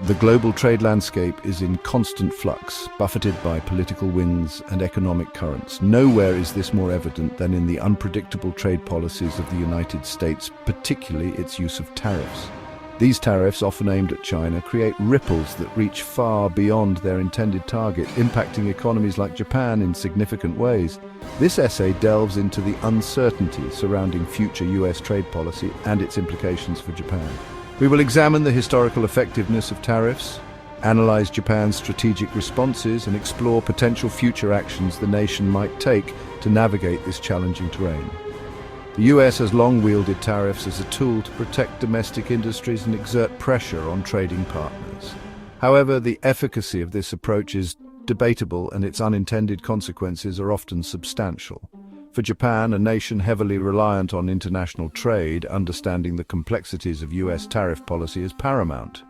The global trade landscape is in constant flux, buffeted by political winds and economic currents. Nowhere is this more evident than in the unpredictable trade policies of the United States, particularly its use of tariffs. These tariffs, often aimed at China, create ripples that reach far beyond their intended target, impacting economies like Japan in significant ways. This essay delves into the uncertainty surrounding future US trade policy and its implications for Japan. We will examine the historical effectiveness of tariffs, analyze Japan's strategic responses, and explore potential future actions the nation might take to navigate this challenging terrain. The US has long wielded tariffs as a tool to protect domestic industries and exert pressure on trading partners. However, the efficacy of this approach is debatable, and its unintended consequences are often substantial. For Japan, a nation heavily reliant on international trade, understanding the complexities of US tariff policy is paramount.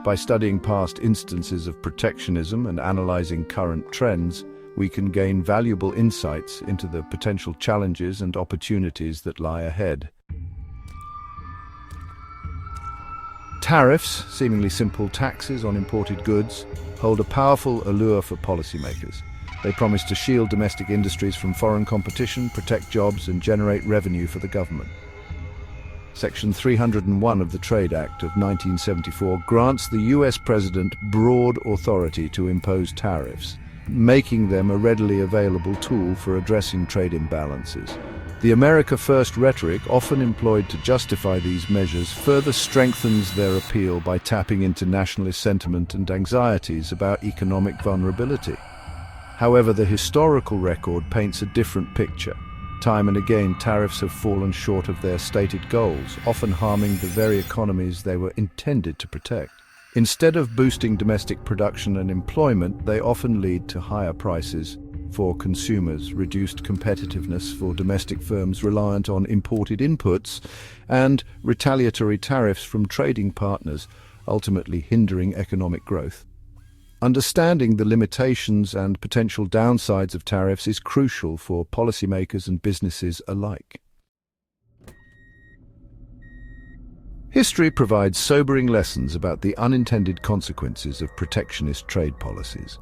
By studying past instances of protectionism and analyzing current trends, we can gain valuable insights into the potential challenges and opportunities that lie ahead. Tariffs, seemingly simple taxes on imported goods, hold a powerful allure for policymakers. They promise to shield domestic industries from foreign competition, protect jobs, and generate revenue for the government. Section 301 of the Trade Act of 1974 grants the US President broad authority to impose tariffs, making them a readily available tool for addressing trade imbalances. The America First rhetoric, often employed to justify these measures, further strengthens their appeal by tapping into nationalist sentiment and anxieties about economic vulnerability. However, the historical record paints a different picture. Time and again, tariffs have fallen short of their stated goals, often harming the very economies they were intended to protect. Instead of boosting domestic production and employment, they often lead to higher prices for consumers, reduced competitiveness for domestic firms reliant on imported inputs, and retaliatory tariffs from trading partners, ultimately hindering economic growth. Understanding the limitations and potential downsides of tariffs is crucial for policymakers and businesses alike. History provides sobering lessons about the unintended consequences of protectionist trade policies.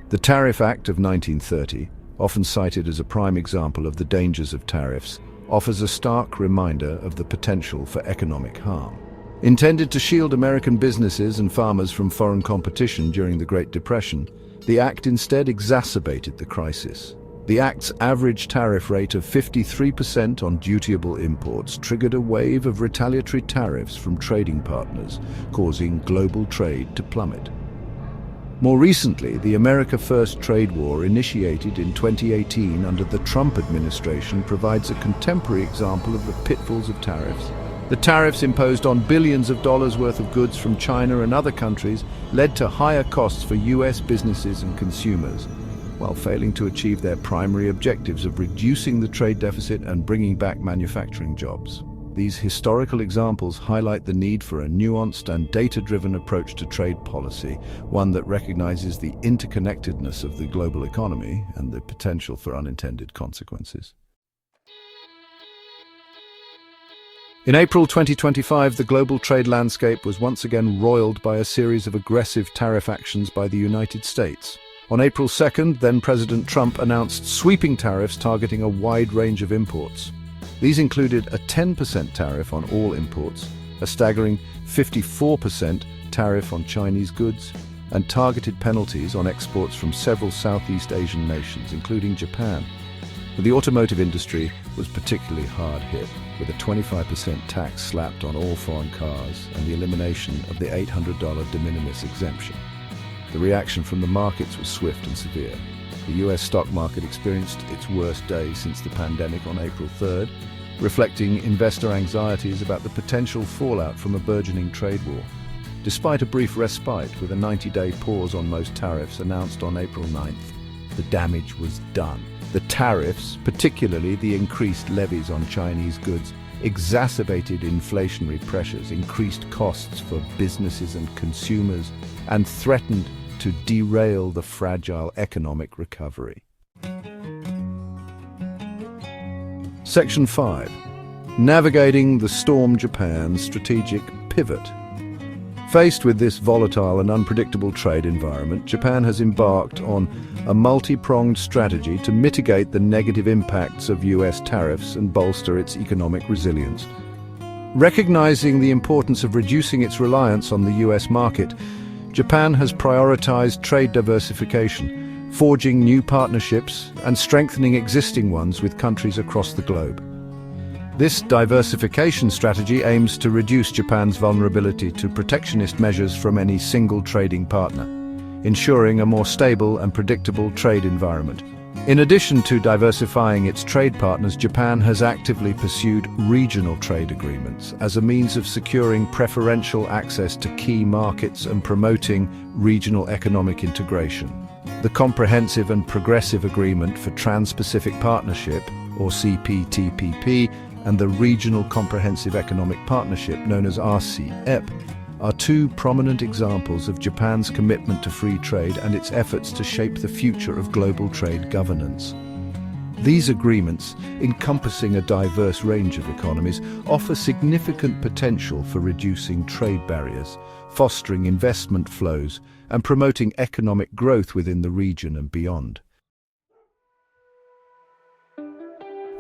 The Tariff Act of 1930, often cited as a prime example of the dangers of tariffs, offers a stark reminder of the potential for economic harm. Intended to shield American businesses and farmers from foreign competition during the Great Depression, the Act instead exacerbated the crisis. The Act's average tariff rate of 53% on dutiable imports triggered a wave of retaliatory tariffs from trading partners, causing global trade to plummet. More recently, the America First trade war, initiated in 2018 under the Trump administration, provides a contemporary example of the pitfalls of tariffs. The tariffs imposed on billions of dollars worth of goods from China and other countries led to higher costs for US businesses and consumers, while failing to achieve their primary objectives of reducing the trade deficit and bringing back manufacturing jobs. These historical examples highlight the need for a nuanced and data-driven approach to trade policy, one that recognizes the interconnectedness of the global economy and the potential for unintended consequences. In April 2025, the global trade landscape was once again roiled by a series of aggressive tariff actions by the United States. On April 2nd, then-President Trump announced sweeping tariffs targeting a wide range of imports. These included a 10% tariff on all imports, a staggering 54% tariff on Chinese goods, and targeted penalties on exports from several Southeast Asian nations, including Japan. The automotive industry was particularly hard hit, with a 25% tax slapped on all foreign cars and the elimination of the $800 de minimis exemption. The reaction from the markets was swift and severe. The US stock market experienced its worst day since the pandemic on April 3rd, reflecting investor anxieties about the potential fallout from a burgeoning trade war. Despite a brief respite with a 90-day pause on most tariffs announced on April 9th, the damage was done. The tariffs, particularly the increased levies on Chinese goods, exacerbated inflationary pressures, increased costs for businesses and consumers, and threatened to derail the fragile economic recovery. Section 5. Navigating the Storm Japan Strategic Pivot. Faced with this volatile and unpredictable trade environment, Japan has embarked on a multi-pronged strategy to mitigate the negative impacts of US tariffs and bolster its economic resilience. Recognizing the importance of reducing its reliance on the US market, Japan has prioritized trade diversification, forging new partnerships and strengthening existing ones with countries across the globe. This diversification strategy aims to reduce Japan's vulnerability to protectionist measures from any single trading partner, ensuring a more stable and predictable trade environment. In addition to diversifying its trade partners, Japan has actively pursued regional trade agreements as a means of securing preferential access to key markets and promoting regional economic integration. The Comprehensive and Progressive Agreement for Trans-Pacific Partnership, or CPTPP, and the Regional Comprehensive Economic Partnership, known as RCEP, are two prominent examples of Japan's commitment to free trade and its efforts to shape the future of global trade governance. These agreements, encompassing a diverse range of economies, offer significant potential for reducing trade barriers, fostering investment flows, and promoting economic growth within the region and beyond.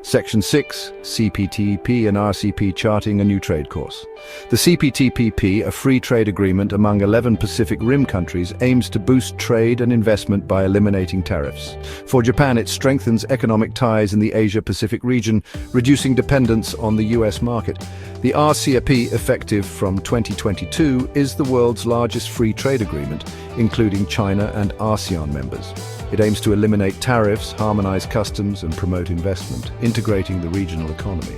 Section 6, CPTPP and RCEP charting a new trade course. The CPTPP, a free trade agreement among 11 Pacific Rim countries, aims to boost trade and investment by eliminating tariffs. For Japan, it strengthens economic ties in the Asia-Pacific region, reducing dependence on the US market. The RCEP, effective from 2022, is the world's largest free trade agreement, including China and ASEAN members. It aims to eliminate tariffs, harmonize customs, and promote investment, integrating the regional economy.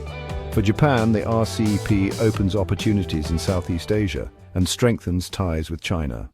For Japan, the RCEP opens opportunities in Southeast Asia and strengthens ties with China.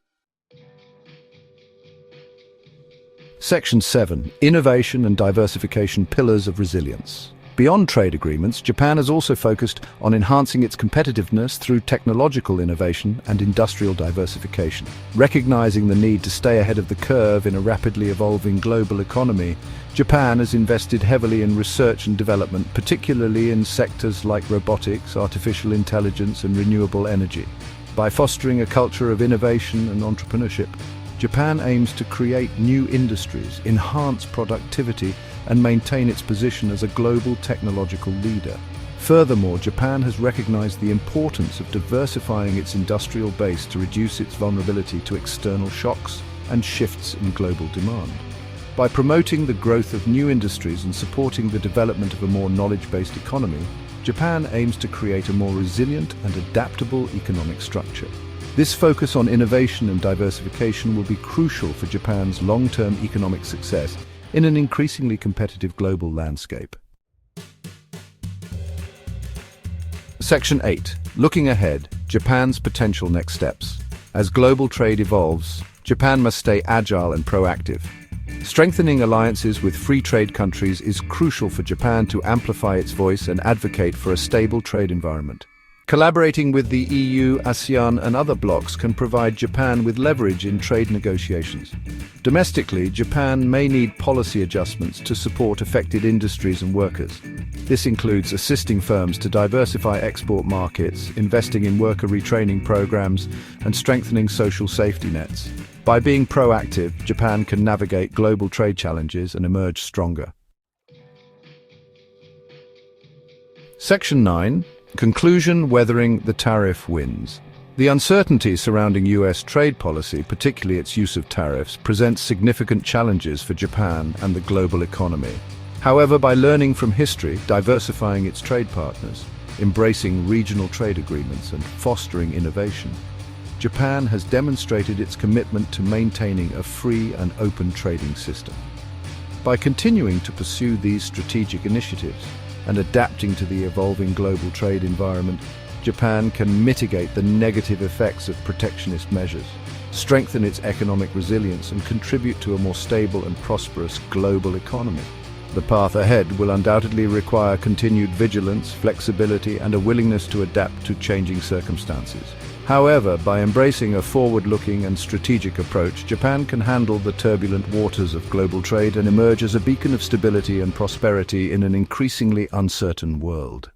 Section 7. Innovation and diversification pillars of resilience. Beyond trade agreements, Japan has also focused on enhancing its competitiveness through technological innovation and industrial diversification. Recognizing the need to stay ahead of the curve in a rapidly evolving global economy, Japan has invested heavily in research and development, particularly in sectors like robotics, artificial intelligence, and renewable energy. By fostering a culture of innovation and entrepreneurship, Japan aims to create new industries, enhance productivity, and maintain its position as a global technological leader. Furthermore, Japan has recognized the importance of diversifying its industrial base to reduce its vulnerability to external shocks and shifts in global demand. By promoting the growth of new industries and supporting the development of a more knowledge-based economy, Japan aims to create a more resilient and adaptable economic structure. This focus on innovation and diversification will be crucial for Japan's long-term economic success in an increasingly competitive global landscape. Section 8. Looking ahead, Japan's potential next steps. As global trade evolves, Japan must stay agile and proactive. Strengthening alliances with free trade countries is crucial for Japan to amplify its voice and advocate for a stable trade environment. Collaborating with the EU, ASEAN, and other blocs can provide Japan with leverage in trade negotiations. Domestically, Japan may need policy adjustments to support affected industries and workers. This includes assisting firms to diversify export markets, investing in worker retraining programs, and strengthening social safety nets. By being proactive, Japan can navigate global trade challenges and emerge stronger. Section 9. Conclusion: weathering the tariff winds. The uncertainty surrounding US trade policy, particularly its use of tariffs, presents significant challenges for Japan and the global economy. However, by learning from history, diversifying its trade partners, embracing regional trade agreements, and fostering innovation, Japan has demonstrated its commitment to maintaining a free and open trading system. By continuing to pursue these strategic initiatives and adapting to the evolving global trade environment, Japan can mitigate the negative effects of protectionist measures, strengthen its economic resilience, and contribute to a more stable and prosperous global economy. The path ahead will undoubtedly require continued vigilance, flexibility, and a willingness to adapt to changing circumstances. However, by embracing a forward-looking and strategic approach, Japan can handle the turbulent waters of global trade and emerge as a beacon of stability and prosperity in an increasingly uncertain world.